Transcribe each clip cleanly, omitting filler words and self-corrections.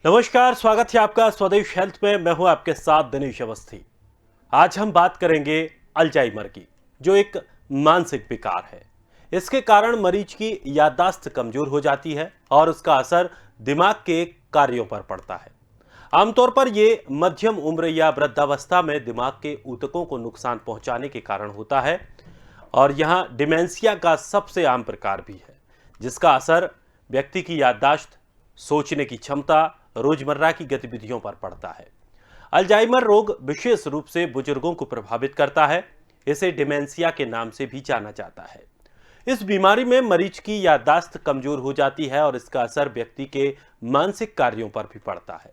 नमस्कार, स्वागत है आपका स्वदेश हेल्थ में। मैं हूं आपके साथ दिनेश अवस्थी। आज हम बात करेंगे अल्जाइमर की, जो एक मानसिक विकार है। इसके कारण मरीज की याददाश्त कमजोर हो जाती है और उसका असर दिमाग के कार्यों पर पड़ता है। आमतौर पर यह मध्यम उम्र या वृद्धावस्था में दिमाग के ऊतकों को नुकसान पहुंचाने के कारण होता है और यहाँ डिमेंशिया का सबसे आम प्रकार भी है, जिसका असर व्यक्ति की याददाश्त, सोचने की क्षमता, रोजमर्रा की गतिविधियों पर पड़ता है। अल्जाइमर रोग विशेष रूप से बुजुर्गों को प्रभावित करता है। इसे डिमेंशिया के नाम से भी जाना जाता है। इस बीमारी में मरीज की याददाश्त कमजोर हो जाती है और इसका असर व्यक्ति के मानसिक कार्यों पर भी पड़ता है।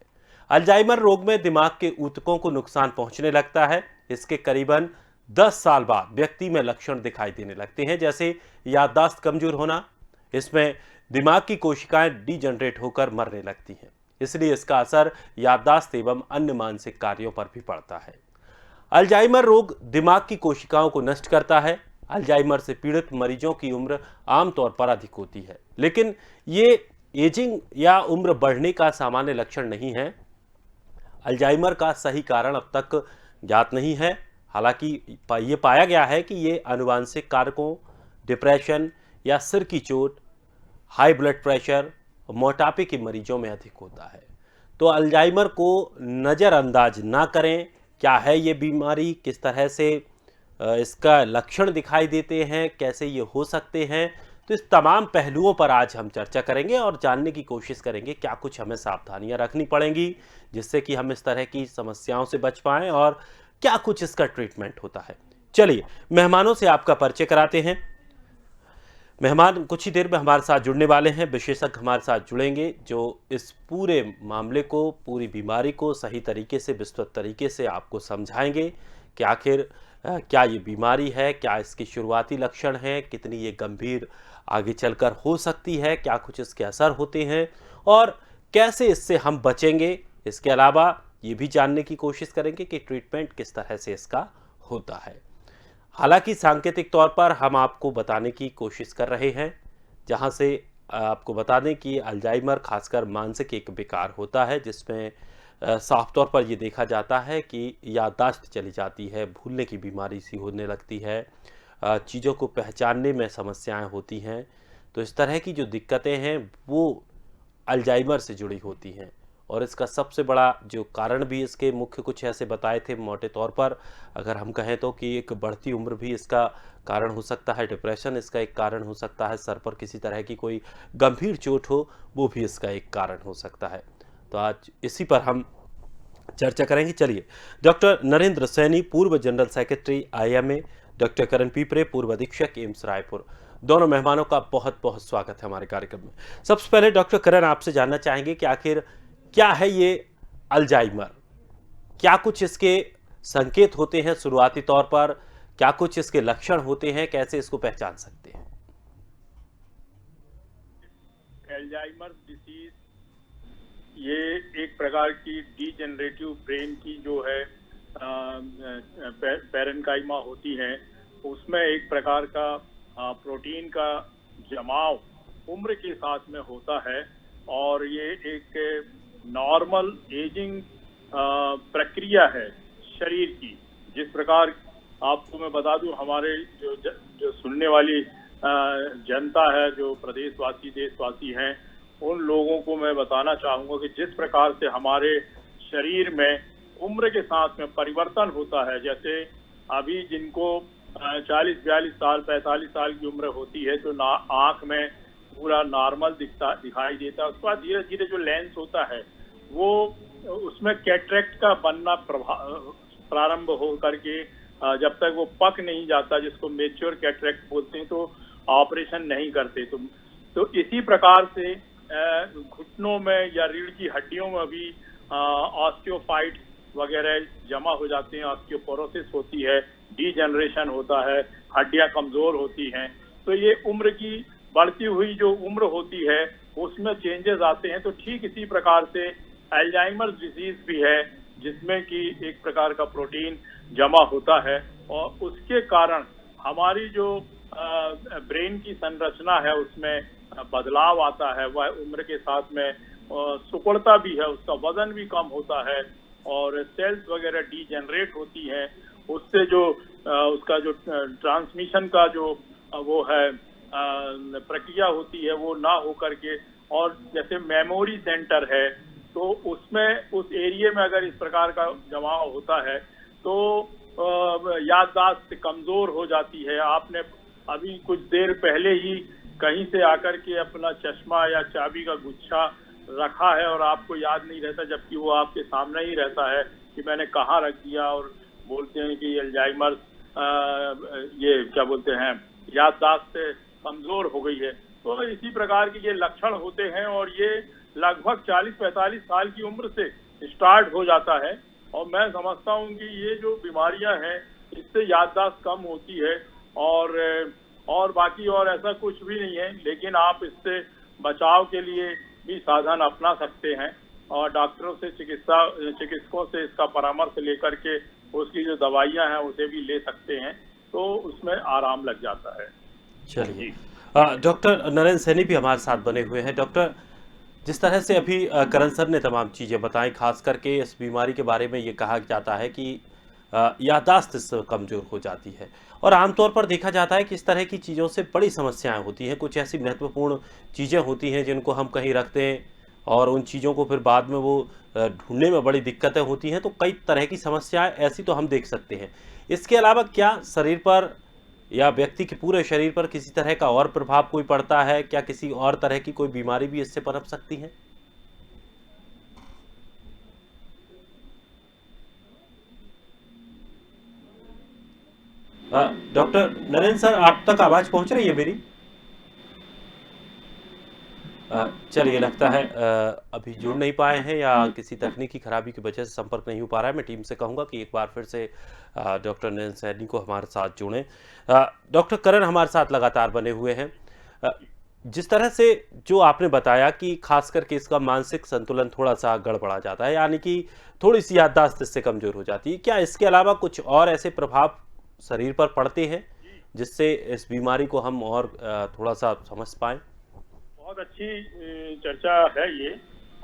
अल्जाइमर रोग में दिमाग के ऊतकों को नुकसान पहुंचने लगता है। इसके करीबन 10 साल बाद व्यक्ति में लक्षण दिखाई देने लगते हैं, जैसे याददाश्त कमजोर होना। इसमें दिमाग की कोशिकाएं डीजनरेट होकर मरने लगती हैं, इसलिए इसका असर याददाश्त एवं अन्य मानसिक कार्यों पर भी पड़ता है। अल्जाइमर रोग दिमाग की कोशिकाओं को नष्ट करता है। अल्जाइमर से पीड़ित मरीजों की उम्र आमतौर पर अधिक होती है, लेकिन ये एजिंग या उम्र बढ़ने का सामान्य लक्षण नहीं है। अल्जाइमर का सही कारण अब तक ज्ञात नहीं है। हालांकि ये पाया गया है कि ये आनुवंशिक कारकों, डिप्रेशन या सिर की चोट, हाई ब्लड प्रेशर और मोटापे के मरीजों में अधिक होता है। तो अल्जाइमर को नज़रअंदाज ना करें। क्या है ये बीमारी, किस तरह से इसका लक्षण दिखाई देते हैं, कैसे ये हो सकते हैं, तो इस तमाम पहलुओं पर आज हम चर्चा करेंगे और जानने की कोशिश करेंगे क्या कुछ हमें सावधानियां रखनी पड़ेंगी, जिससे कि हम इस तरह की समस्याओं से बच पाएं और क्या कुछ इसका ट्रीटमेंट होता है। चलिए, मेहमानों से आपका परिचय कराते हैं। मेहमान कुछ ही देर में हमारे साथ जुड़ने वाले हैं। विशेषज्ञ हमारे साथ जुड़ेंगे जो इस पूरे मामले को, पूरी बीमारी को सही तरीके से, विस्तृत तरीके से आपको समझाएंगे कि आखिर क्या ये बीमारी है, क्या इसके शुरुआती लक्षण हैं, कितनी ये गंभीर आगे चलकर हो सकती है, क्या कुछ इसके असर होते हैं और कैसे इससे हम बचेंगे। इसके अलावा ये भी जानने की कोशिश करेंगे कि ट्रीटमेंट किस तरह से इसका होता है। हालांकि सांकेतिक तौर पर हम आपको बताने की कोशिश कर रहे हैं, जहां से आपको बता दें कि अल्जाइमर खासकर मानसिक एक विकार होता है, जिसमें साफ तौर पर ये देखा जाता है कि याददाश्त चली जाती है, भूलने की बीमारी सी होने लगती है, चीज़ों को पहचानने में समस्याएं होती हैं। तो इस तरह की जो दिक्कतें हैं वो अल्जाइमर से जुड़ी होती हैं और इसका सबसे बड़ा जो कारण भी इसके मुख्य कुछ ऐसे बताए थे मोटे तौर पर, अगर हम कहें तो कि एक बढ़ती उम्र भी इसका कारण हो सकता है, डिप्रेशन इसका एक कारण हो सकता है, सर पर किसी तरह की कोई गंभीर चोट हो वो भी इसका एक कारण हो सकता है। तो आज इसी पर हम चर्चा करेंगे। चलिए, डॉक्टर नरेंद्र सैनी, पूर्व जनरल सेक्रेटरी आईएमए, डॉक्टर करण पीपरे, पूर्व अधीक्षक एम्स रायपुर, दोनों मेहमानों का बहुत बहुत स्वागत है हमारे कार्यक्रम में। सबसे पहले डॉक्टर करण, आपसे जानना चाहेंगे कि आखिर क्या है ये अल्जाइमर, क्या कुछ इसके संकेत होते हैं शुरुआती तौर पर, क्या कुछ इसके लक्षण होते हैं, कैसे इसको पहचान सकते हैं? एल्जाइमर डिसीज ये एक प्रकार की डीजेनरेटिव ब्रेन की जो है पैरेन्काइमा होती है। उसमें एक प्रकार का प्रोटीन का जमाव उम्र के साथ में होता है और ये एक नॉर्मल एजिंग प्रक्रिया है शरीर की। जिस प्रकार आपको मैं बता दूं, हमारे जो सुनने वाली जनता है, जो प्रदेशवासी देशवासी हैं, उन लोगों को मैं बताना चाहूंगा कि जिस प्रकार से हमारे शरीर में उम्र के साथ में परिवर्तन होता है, जैसे अभी जिनको 40-42 साल 45 साल की उम्र होती है तो आंख में पूरा नॉर्मल दिखाई देता है। उसके बाद धीरे धीरे जो लेंस होता है वो उसमें कैटरेक्ट का बनना प्रारंभ हो करके जब तक वो पक नहीं जाता, जिसको मेच्योर कैटरेक्ट बोलते हैं, तो ऑपरेशन नहीं करते। तो इसी प्रकार से घुटनों में या रीढ़ की हड्डियों में भी ऑस्टियोफाइट्स वगैरह जमा हो जाते हैं, ऑस्टियोपोरोसिस होती है, डीजनरेशन होता है, हड्डियां कमजोर होती हैं। तो ये उम्र की बढ़ती हुई जो उम्र होती है उसमें चेंजेस आते हैं। तो ठीक इसी प्रकार से अल्जाइमर डिजीज भी है, जिसमें कि एक प्रकार का प्रोटीन जमा होता है और उसके कारण हमारी जो ब्रेन की संरचना है उसमें बदलाव आता है। वह उम्र के साथ में सिकुड़ता भी है, उसका वजन भी कम होता है और सेल्स वगैरह डीजेनरेट होती हैं। उससे जो उसका जो ट्रांसमिशन का जो वो है प्रक्रिया होती है वो ना हो करके, और जैसे मेमोरी सेंटर है तो उसमें उस एरिया में अगर इस प्रकार का जमाव होता है तो याददाश्त कमजोर हो जाती है। आपने अभी कुछ देर पहले ही कहीं से आकर के अपना चश्मा या चाबी का गुच्छा रखा है और आपको याद नहीं रहता, जबकि वो आपके सामने ही रहता है कि मैंने कहाँ रख दिया, और बोलते हैं कि अल्जाइमर ये क्या बोलते हैं, याददाश्त कमजोर हो गई है। तो इसी प्रकार के ये लक्षण होते हैं और ये लगभग 40-45 साल की उम्र से स्टार्ट हो जाता है। और मैं समझता हूँ कि ये जो बीमारियां हैं इससे याददाश्त कम होती है और बाकी और ऐसा कुछ भी नहीं है, लेकिन आप इससे बचाव के लिए भी साधन अपना सकते हैं और डॉक्टरों से चिकित्सकों से इसका परामर्श लेकर के उसकी जो दवाइयां हैं उसे भी ले सकते हैं, तो उसमें आराम लग जाता है। चलिए, डॉक्टर नरेंद्र सैनी भी हमारे साथ बने हुए हैं। डॉक्टर, जिस तरह से अभी करण सर ने तमाम चीज़ें बताई, खास करके इस बीमारी के बारे में ये कहा जाता है कि याददाश्त इससे कमज़ोर हो जाती है और आमतौर पर देखा जाता है कि इस तरह की चीज़ों से बड़ी समस्याएं होती हैं। कुछ ऐसी महत्वपूर्ण चीज़ें होती हैं जिनको हम कहीं रखते हैं और उन चीज़ों को फिर बाद में वो ढूंढने में बड़ी दिक्कतें होती हैं। तो कई तरह की समस्याएं ऐसी तो हम देख सकते हैं। इसके अलावा क्या शरीर पर या व्यक्ति के पूरे शरीर पर किसी तरह का और प्रभाव कोई पड़ता है? क्या किसी और तरह की कोई बीमारी भी इससे पनप सकती है? डॉक्टर नरेंद्र सर, आप तक आवाज पहुंच रही है मेरी? चलिए, लगता है अभी जुड़ नहीं पाए हैं या किसी तकनीकी खराबी की वजह से संपर्क नहीं हो पा रहा है। मैं टीम से कहूंगा कि एक बार फिर से डॉक्टर नरेंद्र सैनी को हमारे साथ जोड़ें। डॉक्टर करण हमारे साथ लगातार बने हुए हैं। अ, जिस तरह से जो आपने बताया कि खास करके इसका मानसिक संतुलन थोड़ा सा गड़बड़ा जाता है, यानी कि थोड़ी सी याददाश्त इससे कमजोर हो जाती है, क्या इसके अलावा कुछ और ऐसे प्रभाव शरीर पर पड़ते हैं जिससे इस बीमारी को हम और थोड़ा सा समझ पाएं? बहुत अच्छी चर्चा है ये,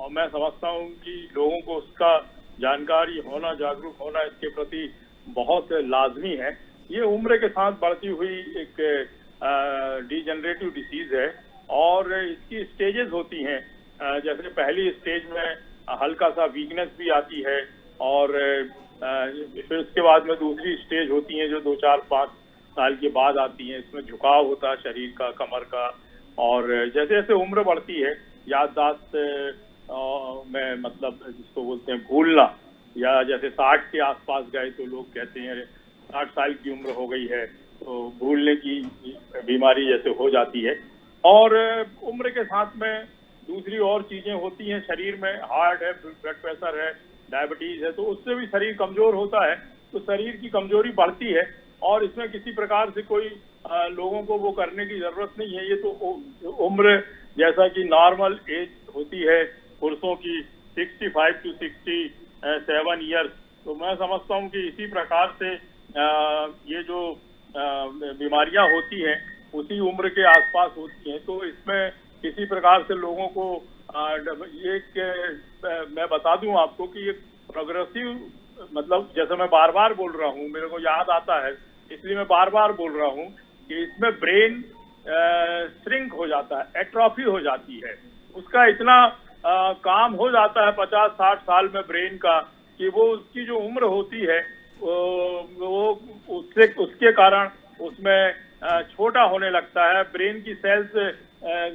और मैं समझता हूँ कि लोगों को उसका जानकारी होना, जागरूक होना इसके प्रति बहुत लाजमी है। ये उम्र के साथ बढ़ती हुई एक डिजेनरेटिव डिसीज है और इसकी स्टेजेस होती हैं। जैसे पहली स्टेज में हल्का सा वीकनेस भी आती है और फिर उसके बाद में दूसरी स्टेज होती है जो 2-4-5 साल के बाद आती है। इसमें झुकाव होता है शरीर का, कमर का, और जैसे जैसे उम्र बढ़ती है याददाश्त में मतलब जिसको बोलते हैं भूलना, या जैसे 60 के आसपास गए तो लोग कहते हैं 60 साल की उम्र हो गई है तो भूलने की बीमारी जैसे हो जाती है। और उम्र के साथ में दूसरी और चीजें होती हैं शरीर में, हार्ट है, ब्लड प्रेशर है, डायबिटीज है, तो उससे भी शरीर कमजोर होता है। तो शरीर की कमजोरी बढ़ती है और इसमें किसी प्रकार से कोई लोगों को वो करने की जरूरत नहीं है। ये तो उम्र जैसा कि नॉर्मल एज होती है पुरुषों की 65 to 67 ईयर्स, तो मैं समझता हूँ कि इसी प्रकार से ये जो बीमारियां होती हैं उसी उम्र के आसपास होती हैं। तो इसमें किसी प्रकार से लोगों को मैं बता दूं आपको कि ये प्रोग्रेसिव, मतलब जैसे मैं बार बार बोल रहा हूँ, मेरे को याद आता है इसलिए मैं बार बार बोल रहा हूँ कि इसमें ब्रेन श्रिंक हो जाता है, एट्रोफी हो जाती है। उसका इतना काम हो जाता है 50-60 साल में ब्रेन का कि वो उसकी जो उम्र होती है वो उसके कारण उसमें छोटा होने लगता है। ब्रेन की सेल्स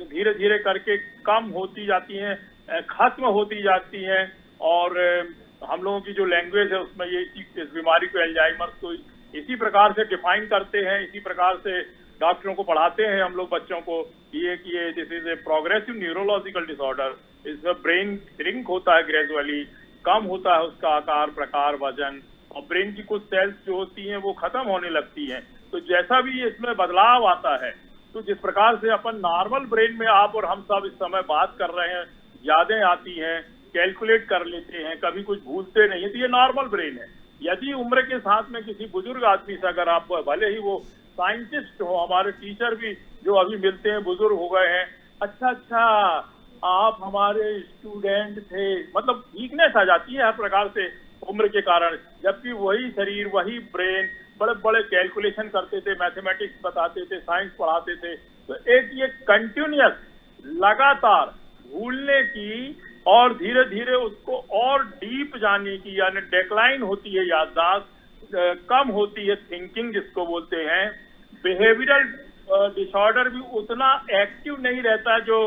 धीरे धीरे करके कम होती जाती हैं, खत्म होती जाती हैं, और हम लोगों की जो लैंग्वेज है उसमें ये इस बीमारी को, अल्जाइमर को, इसी प्रकार से डिफाइन करते हैं, इसी प्रकार से डॉक्टरों को पढ़ाते हैं हम लोग बच्चों को कि ये this is a progressive neurological disorder. इसमें ब्रेन श्रिंक होता है ग्रेजुअली, कम होता है उसका आकार, प्रकार, वजन, और ब्रेन की कुछ सेल्स जो होती हैं वो खत्म होने लगती हैं। तो जैसा भी इसमें बदलाव आता है, तो जिस प्रकार से अपन नॉर्मल ब्रेन में आप और हम सब इस समय बात कर रहे हैं, यादें आती हैं, कैलकुलेट कर लेते हैं, कभी कुछ भूलते नहीं है, तो ये नॉर्मल ब्रेन है। यदि उम्र के साथ में किसी बुजुर्ग आदमी से अगर आप, भले ही वो साइंटिस्ट हो, हमारे टीचर भी जो अभी मिलते हैं बुजुर्ग हो गए हैं, अच्छा आप हमारे स्टूडेंट थे, मतलब वीकनेस आ जाती है हर प्रकार से उम्र के कारण। जबकि वही शरीर, वही ब्रेन, बड़े बड़े कैलकुलेशन करते थे, मैथमेटिक्स बताते थे, साइंस पढ़ाते थे। तो एक ये कंटिन्यूअस लगातार भूलने की और धीरे धीरे उसको और डीप जाने की, यानी डेक्लाइन होती है याददाश्त, कम होती है थिंकिंग जिसको बोलते हैं। बिहेवियरल डिसऑर्डर भी उतना एक्टिव नहीं रहता जो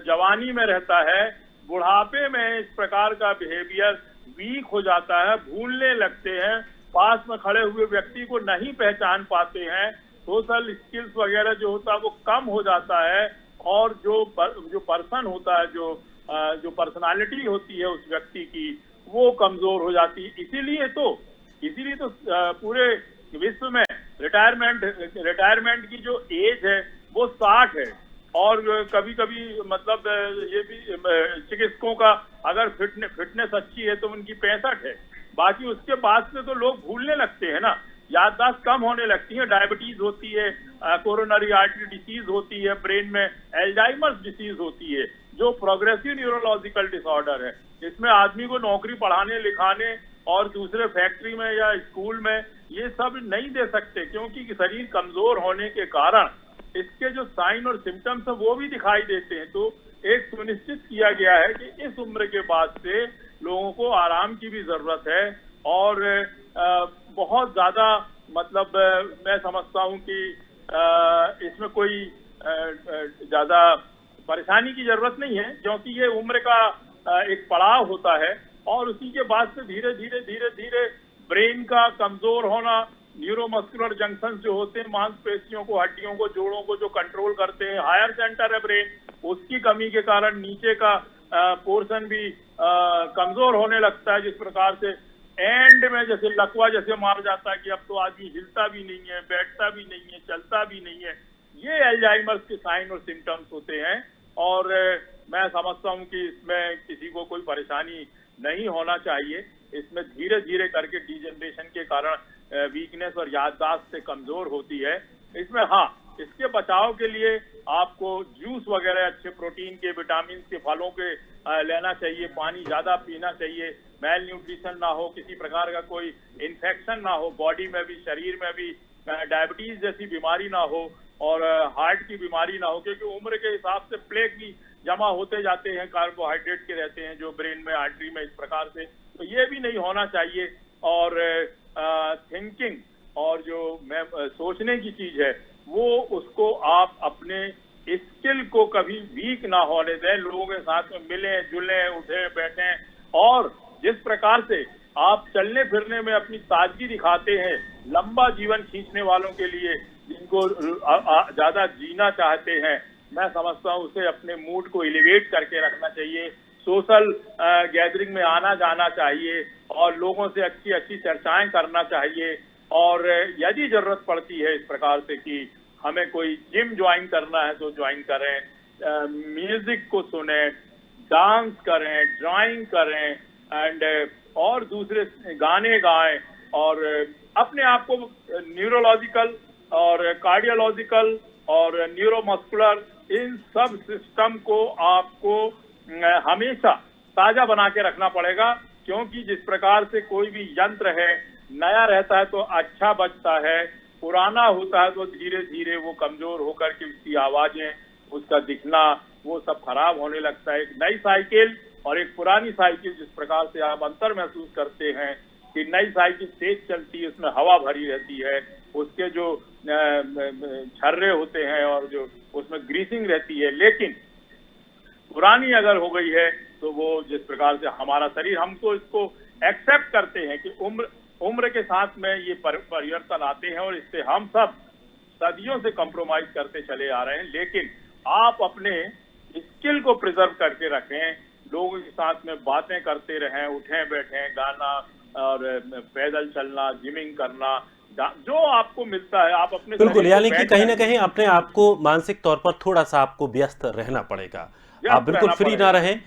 जवानी में रहता है। बुढ़ापे में इस प्रकार का बिहेवियर वीक हो जाता है, भूलने लगते हैं, पास में खड़े हुए व्यक्ति को नहीं पहचान पाते हैं, सोशल स्किल्स वगैरह जो होता है वो कम हो जाता है, और जो पर्सन होता है, जो पर्सनालिटी होती है उस व्यक्ति की, वो कमजोर हो जाती है। इसीलिए तो पूरे विश्व में रिटायरमेंट की जो एज है वो 60 है। और कभी कभी मतलब ये भी चिकित्सकों का अगर फिटनेस अच्छी है तो उनकी 65 है। बाकी उसके बाद से तो लोग भूलने लगते हैं ना, याददाश्त कम होने लगती है, डायबिटीज होती है, कोरोनरी आर्टरी डिसीज होती है, ब्रेन में एल्जाइमर्स डिसीज होती है, जो प्रोग्रेसिव न्यूरोलॉजिकल डिसऑर्डर है। इसमें आदमी को नौकरी पढ़ाने लिखाने और दूसरे फैक्ट्री में या स्कूल में ये सब नहीं दे सकते, क्योंकि शरीर कमजोर होने के कारण इसके जो साइन और सिम्टम्स है वो भी दिखाई देते हैं। तो एक सुनिश्चित किया गया है कि इस उम्र के बाद से लोगों को आराम की भी जरूरत है, और बहुत ज्यादा मतलब मैं समझता हूं कि इसमें कोई ज्यादा परेशानी की जरूरत नहीं है, क्योंकि ये उम्र का एक पड़ाव होता है। और उसी के बाद से धीरे धीरे ब्रेन का कमजोर होना, न्यूरोमस्कुलर जंक्शन जो होते हैं, मांसपेशियों को, हड्डियों को, जोड़ों को जो कंट्रोल करते हैं, हायर सेंटर है ब्रेन, उसकी कमी के कारण नीचे का पोर्शन भी कमजोर होने लगता है। जिस प्रकार से एंड में जैसे लकवा जैसे मार जाता है कि अब तो आदमी हिलता भी नहीं है, बैठता भी नहीं है, चलता भी नहीं है, ये एल्जाइमर्स के साइन और सिम्टम्स होते हैं। और मैं समझता हूं कि इसमें किसी को कोई परेशानी नहीं होना चाहिए। इसमें धीरे धीरे करके डिजेनरेशन के कारण वीकनेस और याददाश्त से कमजोर होती है। इसमें हाँ, इसके बचाव के लिए आपको जूस वगैरह, अच्छे प्रोटीन के, विटामिन के, फलों के लेना चाहिए, पानी ज्यादा पीना चाहिए, मेल न्यूट्रिशन ना हो, किसी प्रकार का कोई इन्फेक्शन ना हो बॉडी में भी, शरीर में भी, डायबिटीज जैसी बीमारी ना हो, और हार्ट की बीमारी ना हो, क्योंकि उम्र के हिसाब से प्लेग भी जमा होते जाते हैं, कार्बोहाइड्रेट के रहते हैं जो ब्रेन में, आर्टरी में, इस प्रकार से। तो ये भी नहीं होना चाहिए। और थिंकिंग और जो मैं सोचने की चीज है वो, उसको आप अपने स्किल को कभी वीक ना होने दें। लोगों के साथ में मिलें जुलें, उठें बैठें, और जिस प्रकार से आप चलने फिरने में अपनी ताजगी दिखाते हैं, लंबा जीवन खींचने वालों के लिए, जिनको ज्यादा जीना चाहते हैं, मैं समझता हूँ उसे अपने मूड को एलिवेट करके रखना चाहिए। सोशल गैदरिंग में आना जाना चाहिए, और लोगों से अच्छी अच्छी चर्चाएं करना चाहिए। और यदि जरूरत पड़ती है इस प्रकार से कि हमें कोई जिम ज्वाइन करना है तो ज्वाइन करें, म्यूजिक को सुने, डांस करें, ड्राइंग करें, एंड और दूसरे गाने गाएं, और अपने आप को न्यूरोलॉजिकल और कार्डियोलॉजिकल और न्यूरोमस्कुलर, इन सब सिस्टम को आपको हमेशा ताजा बना के रखना पड़ेगा। क्योंकि जिस प्रकार से कोई भी यंत्र है, नया रहता है तो अच्छा बजता है, पुराना होता है तो धीरे धीरे वो कमजोर होकर के उसकी आवाजें, उसका दिखना, वो सब खराब होने लगता है। एक नई साइकिल और एक पुरानी साइकिल, जिस प्रकार से आप अंतर महसूस करते हैं कि नई साइकिल तेज चलती है, उसमें हवा भरी रहती है, उसके जो छर्रे होते हैं और जो उसमें ग्रीसिंग रहती है, लेकिन पुरानी अगर हो गई है तो वो जिस प्रकार से हमारा शरीर, हम तो इसको एक्सेप्ट करते हैं कि उम्र के साथ में ये परिवर्तन आते हैं, और इससे हम सब सदियों से कॉम्प्रोमाइज करते चले आ रहे हैं। लेकिन आप अपने स्किल को प्रिजर्व करके रखें, लोगों के साथ में बातें करते रहें, उठें बैठें, गाना और पैदल चलना, जिमिंग करना, जो आपको मिलता है आप अपने, बिल्कुल, यानी कि कहीं ना कहीं अपने आप को मानसिक तौर पर थोड़ा सा आपको व्यस्त रहना पड़ेगा। आप बिल्कुल फ्री ना रहें,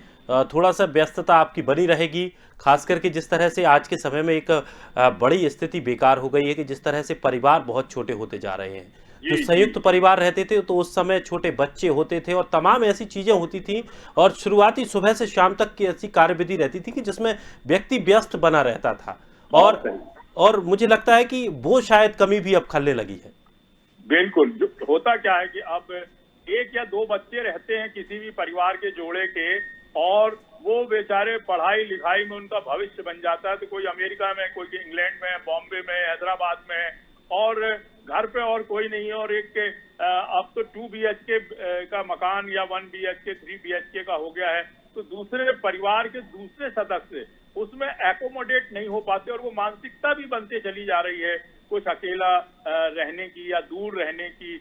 थोड़ा सा व्यस्तता आपकी बनी रहेगी। खास करके जिस तरह से आज के समय में एक बड़ी स्थिति बेकार हो गई है कि जिस तरह से परिवार बहुत छोटे होते जा रहे हैं, जो संयुक्त परिवार रहते थे तो उस समय छोटे बच्चे होते थे और तमाम ऐसी चीजें होती थी और शुरुआती सुबह से शाम तक की ऐसी कार्यविधि रहती थी कि जिसमें व्यक्ति व्यस्त बना रहता था। बहुत और सही। और मुझे लगता है कि वो शायद कमी भी अब खलने लगी है। बिल्कुल। होता क्या है कि अब एक या दो बच्चे रहते हैं किसी भी परिवार के जोड़े के, और वो बेचारे पढ़ाई लिखाई में उनका भविष्य बन जाता है। तो कोई अमेरिका में, कोई इंग्लैंड में, बॉम्बे में, हैदराबाद में, और घर पे और कोई नहीं है। और एक अब तो 2 BHK का मकान या 1 BHK 3 BHK का हो गया है। तो दूसरे परिवार के दूसरे सदस्य उसमें एकोमोडेट नहीं हो पाते, और वो मानसिकता भी बनते चली जा रही है कुछ अकेला रहने की या दूर रहने की,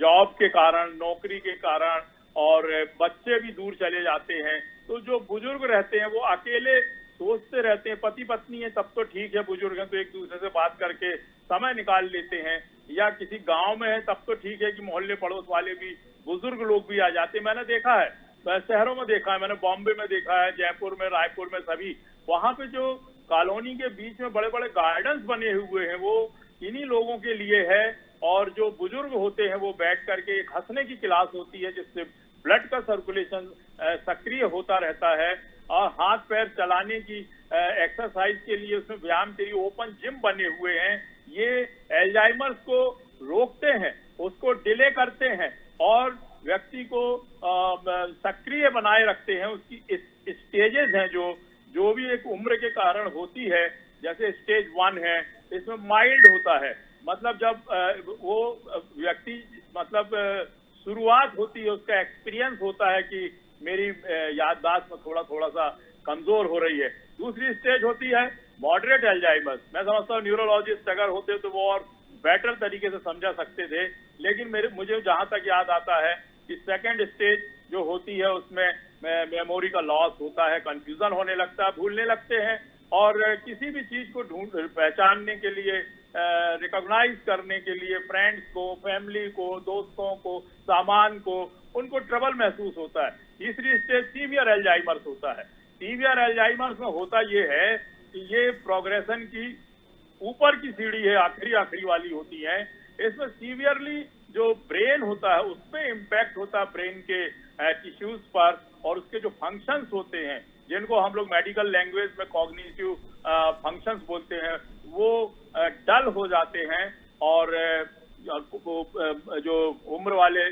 जॉब के कारण, नौकरी के कारण, और बच्चे भी दूर चले जाते हैं। तो जो बुजुर्ग रहते हैं वो अकेले सोचते रहते हैं। पति पत्नी है तब तो ठीक है, बुजुर्ग हैं तो एक दूसरे से बात करके समय निकाल लेते हैं, या किसी गांव में है तब तो ठीक है कि मोहल्ले पड़ोस वाले भी, बुजुर्ग लोग भी आ जाते हैं। मैंने देखा है, शहरों में देखा है, मैंने बॉम्बे में देखा है, जयपुर में, रायपुर में, सभी वहां पे जो कॉलोनी के बीच में बड़े बड़े गार्डन्स बने हुए हैं वो इन्हीं लोगों के लिए है। और जो बुजुर्ग होते हैं वो बैठ करके एक हंसने की क्लास होती है जिससे ब्लड का सर्कुलेशन सक्रिय होता रहता है, और हाथ पैर चलाने की एक्सरसाइज के लिए उसमें व्यायाम के लिए ओपन जिम बने हुए हैं। ये एल्जाइमर्स को रोकते हैं, उसको डिले करते हैं, और व्यक्ति को सक्रिय बनाए रखते हैं। उसकी स्टेजेस हैं जो भी एक उम्र के कारण होती है। जैसे स्टेज 1 है, इसमें माइल्ड होता है, मतलब जब वो व्यक्ति, मतलब शुरुआत होती है, उसका एक्सपीरियंस होता है कि मेरी याददाश्त में थोड़ा थोड़ा सा कमजोर हो रही है। दूसरी स्टेज होती है मॉडरेट एल्जाइमर्स। मैं समझता हूँ न्यूरोलॉजिस्ट अगर होते तो वो और बेटर तरीके से समझा सकते थे, लेकिन मुझे जहां तक याद आता है कि सेकंड स्टेज जो होती है उसमें मेमोरी का लॉस होता है, कंफ्यूजन होने लगता है, भूलने लगते हैं, और किसी भी चीज को पहचानने के लिए, रिकॉग्नाइज करने के लिए फ्रेंड्स को, फैमिली को, दोस्तों को, सामान को, उनको ट्रबल महसूस होता है। तीसरी स्टेज सीवियर एल्जाइमर्स होता है। सीवियर एल्जाइमर्स में होता ये है कि ये प्रोग्रेशन की ऊपर की सीढ़ी है, आखिरी वाली होती है। इसमें सीवियरली जो ब्रेन होता है उस पर इम्पैक्ट होता है, ब्रेन के टिश्यूज पर, और उसके जो फंक्शंस होते हैं जिनको हम लोग मेडिकल लैंग्वेज में कॉग्निटिव फंक्शंस बोलते हैं, वो डल हो जाते हैं। और जो उम्र वाले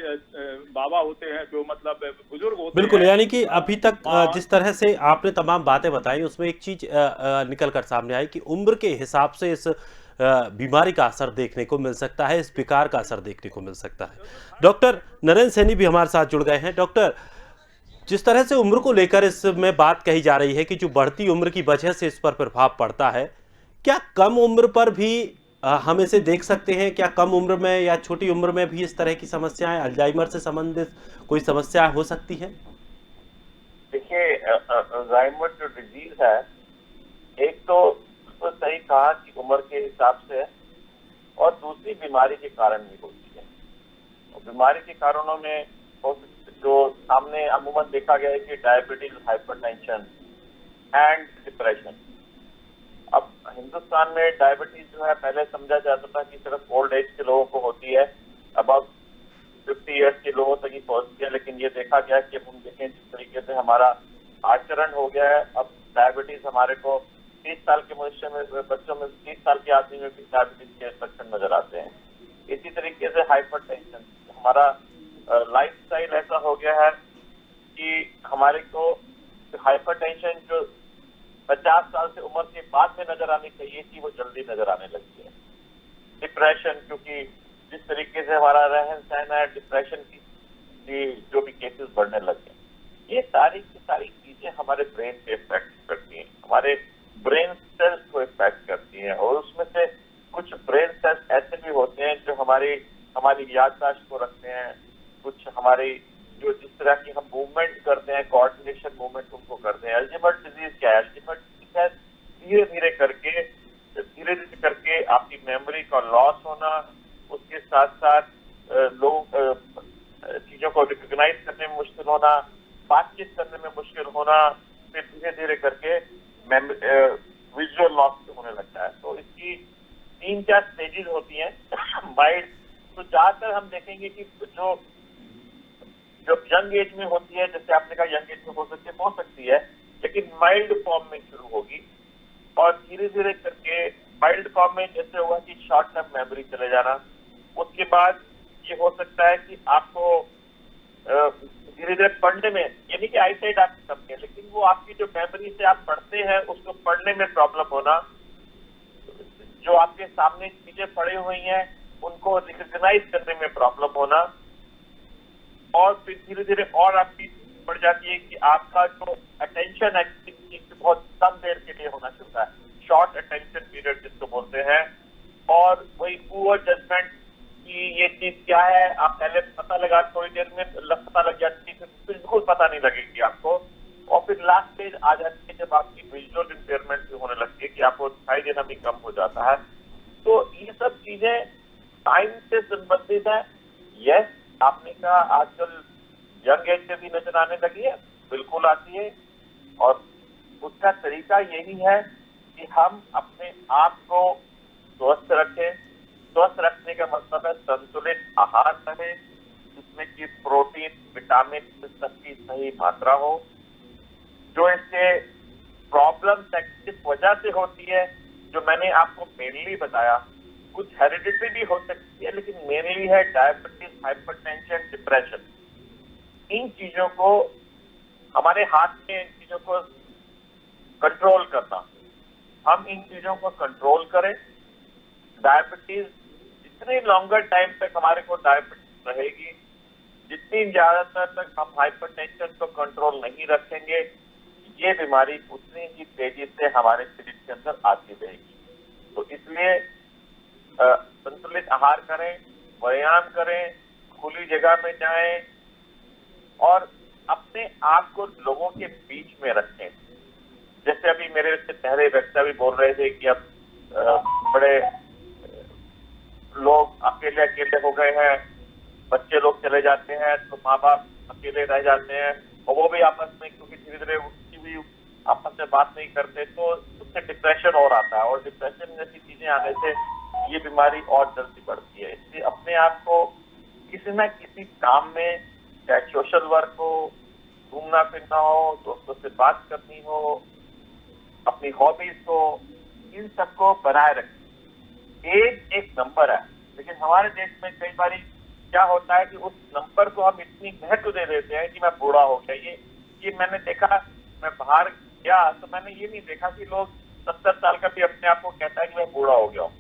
बाबा होते हैं, जो मतलब बुजुर्ग होते बिल्कुल, हैं, यानी कि अभी तक जिस तरह से आपने तमाम बातें बताई उसमें एक चीज निकल कर सामने आई कि उम्र के हिसाब से इस बीमारी का असर देखने को मिल सकता है, इस विकार का असर देखने को मिल सकता है। डॉक्टर नरेंद्र सैनी भी हमारे साथ जुड़ गए हैं। डॉक्टर, जिस तरह से उम्र को लेकर इसमें बात कही जा रही है कि जो बढ़ती उम्र की वजह से इस पर प्रभाव पड़ता है, क्या कम उम्र पर भी हम इसे देख सकते हैं? क्या कम उम्र में या छोटी उम्र में भी इस तरह की समस्याएं, अल्जाइमर से संबंधित कोई समस्या हो सकती है? देखिए, अल्जाइमर जो डिजीज है, एक तो उसको सही कहा कि उम्र के हिसाब से है, और दूसरी बीमारी के कारण भी होती है। और बीमारी के कारणों में जो सामने अमूमन देखा गया है कि डायबिटीज, हाइपरटेंशन एंड डिप्रेशन। अब हिंदुस्तान में डायबिटीज जो है पहले समझा जाता था कि सिर्फ ओल्ड एज के लोगों को होती है, अब 50 ईयर्स के लोगों तक ही पहुंचती है। लेकिन ये देखा गया कि हम देखें जिस तरीके से हमारा आचरण हो गया है, अब डायबिटीज हमारे को 30 साल के मनुष्य में, बच्चों में, 30 साल के आदमी में भी डायबिटीज के लक्षण नजर आते हैं। इसी तरीके से हाइपरटेंशन, हमारा लाइफस्टाइल ऐसा हो गया है कि हमारे को हाइपरटेंशन जो 50 साल से उम्र के बाद में नजर आनी चाहिए थी, वो जल्दी नजर आने लगी है। डिप्रेशन, क्योंकि जिस तरीके से हमारा रहन सहन है, डिप्रेशन की जो भी केसेस बढ़ने लगे, ये सारी की सारी चीजें हमारे ब्रेन पे इफेक्ट करती हैं, हमारे ब्रेन सेल्स को इफेक्ट करती हैं। और उसमें से कुछ ब्रेन सेल्स ऐसे भी होते हैं जो हमारी याददाश्त को रखते हैं, कुछ हमारी जो जिस तरह की हम मूवमेंट करते हैं, कोऑर्डिनेशन मूवमेंट उनको करते हैं। अल्जाइमर डिजीज क्या है? अल्जाइमर डिजीज है धीरे धीरे करके आपकी मेमोरी का लॉस होना, उसके साथ साथ लोग चीजों को रिकॉग्नाइज करने में मुश्किल होना, बातचीत करने में मुश्किल होना, फिर धीरे धीरे करके विजुअल लॉस होने लगता है। तो इसकी 3-4 स्टेजेस होती हैं। माइल्ड तो ज्यादातर हम देखेंगे कि जो जो यंग एज में होती है, जैसे आपने कहा यंग एज में हो सकती है, लेकिन माइल्ड फॉर्म में शुरू होगी और धीरे धीरे करके माइल्ड फॉर्म में जैसे हुआ कि शॉर्ट टर्म मेमोरी चले जाना, उसके बाद ये हो सकता है कि आपको धीरे धीरे पढ़ने में, यानी कि आई साइड आपकी कम है, लेकिन वो आपकी जो मेमोरी से आप पढ़ते हैं उसको पढ़ने में प्रॉब्लम होना, जो आपके सामने चीजें पड़ी हुई हैं उनको रिकॉग्नाइज करने में प्रॉब्लम होना, और फिर धीरे धीरे और आपकी बढ़ जाती है कि आपका जो अटेंशन एक्टिविटी बहुत कम देर के लिए होना शुरू है, शॉर्ट अटेंशन पीरियड जिसको बोलते हैं, और वही पुअर जजमेंट कि ये चीज क्या है, आप पहले पता लगा, थोड़ी देर में पता लग जाती है, फिर बिल्कुल पता नहीं लगेगी आपको, और फिर लास्ट स्टेज आ जाती है जब आपकी विजुअल इंपेयरमेंट भी होने लगती है कि आपको दिखाई देना भी कम हो जाता है। तो ये सब चीजें टाइम से संबंधित है। यस, आपने कहा आजकल यंग एज में भी नजर आने लगी है, बिल्कुल आती है, और उसका तरीका यही है कि हम अपने आप को स्वस्थ रखें। स्वस्थ रखने का मतलब है संतुलित आहार करें, जिसमें कि प्रोटीन, विटामिन सबकी सही मात्रा हो। जो इससे प्रॉब्लम किस वजह से होती है, जो मैंने आपको मेनली बताया, कुछ हेरिडिटरी भी हो सकती है, लेकिन मेनली है डायबिटीज, हाइपरटेंशन, डिप्रेशन। इन चीजों को हमारे हाथ में, इन चीजों को कंट्रोल करना, हम इन चीजों को कंट्रोल करें। डायबिटीज जितने लॉन्गर टाइम तक हमारे को डायबिटीज रहेगी, जितनी ज्यादातर तक हम हाइपरटेंशन को कंट्रोल नहीं रखेंगे, ये बीमारी उतनी ही तेजी से हमारे शरीर के अंदर आती रहेगी। तो इसलिए संतुलित आहार करें, व्यायाम करें, खुली जगह में जाएं और अपने आप को लोगों के बीच में रखें। जैसे अभी मेरे से पहले व्यक्ति भी बोल रहे थे कि अब बड़े लोग अकेले अकेले हो गए हैं, बच्चे लोग चले जाते हैं तो माँ बाप अकेले रह जाते हैं, और वो भी आपस में, क्योंकि धीरे धीरे उसकी भी आपस में बात नहीं करते, तो उससे डिप्रेशन और आता है, और डिप्रेशन जैसी चीजें आने से ये बीमारी और जल्दी बढ़ती है। इसलिए अपने आप को किसी न किसी काम में, चाहे सोशल वर्क हो, घूमना फिरना हो, दोस्तों से बात करनी हो, अपनी हॉबीज को, इन सबको बनाए रखें। एज एक नंबर है, लेकिन हमारे देश में कई बार क्या होता है कि उस नंबर को हम इतनी महत्व दे देते हैं कि मैं बूढ़ा हो गया। ये मैंने देखा, मैं बाहर गया तो मैंने ये नहीं देखा कि लोग 70 साल का भी अपने आप को कहता है कि मैं बूढ़ा हो गया हूँ।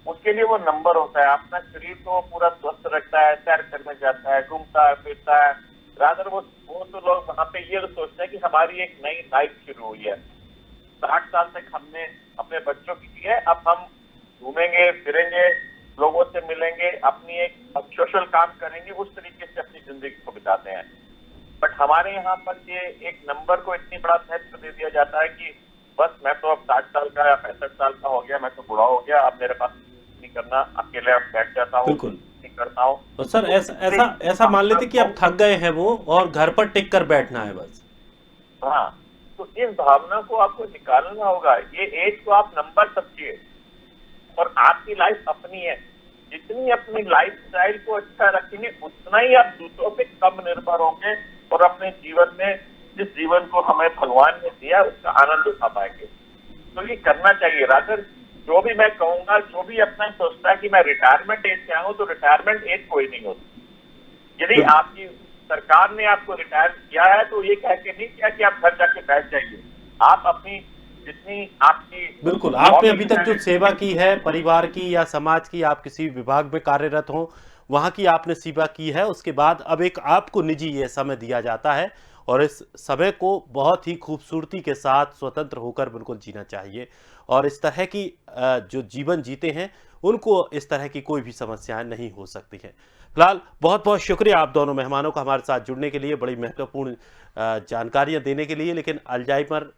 उसके लिए वो नंबर होता है, अपना शरीर को पूरा स्वस्थ रखता है, सैर करने जाता है, घूमता है, फिरता है। रादर वो तो लोग वहाँ पे ये सोचते हैं कि हमारी एक नई लाइफ शुरू हुई है। 60 साल तक हमने अपने बच्चों की है, अब हम घूमेंगे फिरेंगे, लोगों से मिलेंगे, अपनी एक सोशल काम करेंगे, उस तरीके से अपनी जिंदगी को बिताते हैं। बट हमारे यहाँ पर ये एक नंबर को इतनी बड़ा महत्व दे दिया जाता है कि बस मैं तो अब 60 साल का या 65 साल का हो गया, मैं तो बूढ़ा हो गया, अब मेरे पास नहीं करना, अकेले अब बैठ जाता हूँ, नहीं करता हूँ। तो सर ऐसा मान लेते कि अब थक गए हैं वो और घर पर टिक कर बैठना है बस। हाँ, तो इस भावना को आपको निकालना होगा। ये एज को आप नंबर समझिए, और आपकी लाइफ अपनी है। जितनी अपनी लाइफ स्टाइल को अच्छा रखेंगे, उतना ही आप दूसरों पे कम निर्भर होंगे और अपने जीवन में, जिस जीवन को हमें भगवान ने दिया, उसका आनंद उठा पाएंगे। तो ये करना चाहिए। रादर जो भी मैं कहूंगा, जो भी अपना सोचता है कि मैं रिटायरमेंट एज से आऊँ, तो रिटायरमेंट एज कोई नहीं होती। यदि आपकी सरकार ने आपको रिटायर किया है तो ये कह के नहीं किया कि आप घर जाके बैठ जाइए। आप अपनी जितनी आपकी, बिल्कुल, आपने अभी तक जो सेवा की है परिवार की या समाज की, आप किसी विभाग में कार्यरत हो, वहां की आपने सेवा की है, उसके बाद अब एक आपको निजी ये समय दिया जाता है, और इस समय को बहुत ही खूबसूरती के साथ स्वतंत्र होकर बिल्कुल जीना चाहिए, और इस तरह की जो जीवन जीते हैं उनको इस तरह की कोई भी समस्याएं नहीं हो सकती हैं। फिलहाल बहुत बहुत शुक्रिया आप दोनों मेहमानों का हमारे साथ जुड़ने के लिए, बड़ी महत्वपूर्ण जानकारियां देने के लिए। लेकिन अल्जाइमर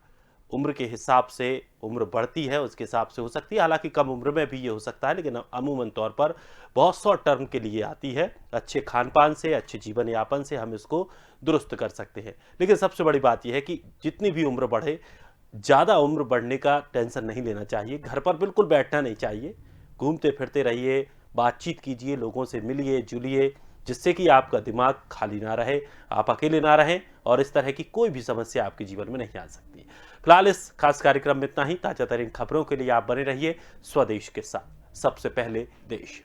उम्र के हिसाब से उम्र बढ़ती है, उसके हिसाब से हो सकती है, हालांकि कम उम्र में भी ये हो सकता है, लेकिन अमूमन तौर पर बहुत शॉर्ट टर्म के लिए आती है। अच्छे खान पान से, अच्छे जीवन यापन से हम इसको दुरुस्त कर सकते हैं। लेकिन सबसे बड़ी बात यह है कि जितनी भी उम्र बढ़े, ज़्यादा उम्र बढ़ने का टेंशन नहीं लेना चाहिए, घर पर बिल्कुल बैठना नहीं चाहिए, घूमते फिरते रहिए, बातचीत कीजिए, लोगों से मिलिए जुलिए, जिससे कि आपका दिमाग खाली ना रहे, आप अकेले ना रहें और इस तरह की कोई भी समस्या आपके जीवन में नहीं आ सकती। फिलहाल इस खास कार्यक्रम में इतना ही। ताजा तरीन खबरों के लिए आप बने रहिए स्वदेश के साथ। सबसे पहले देश।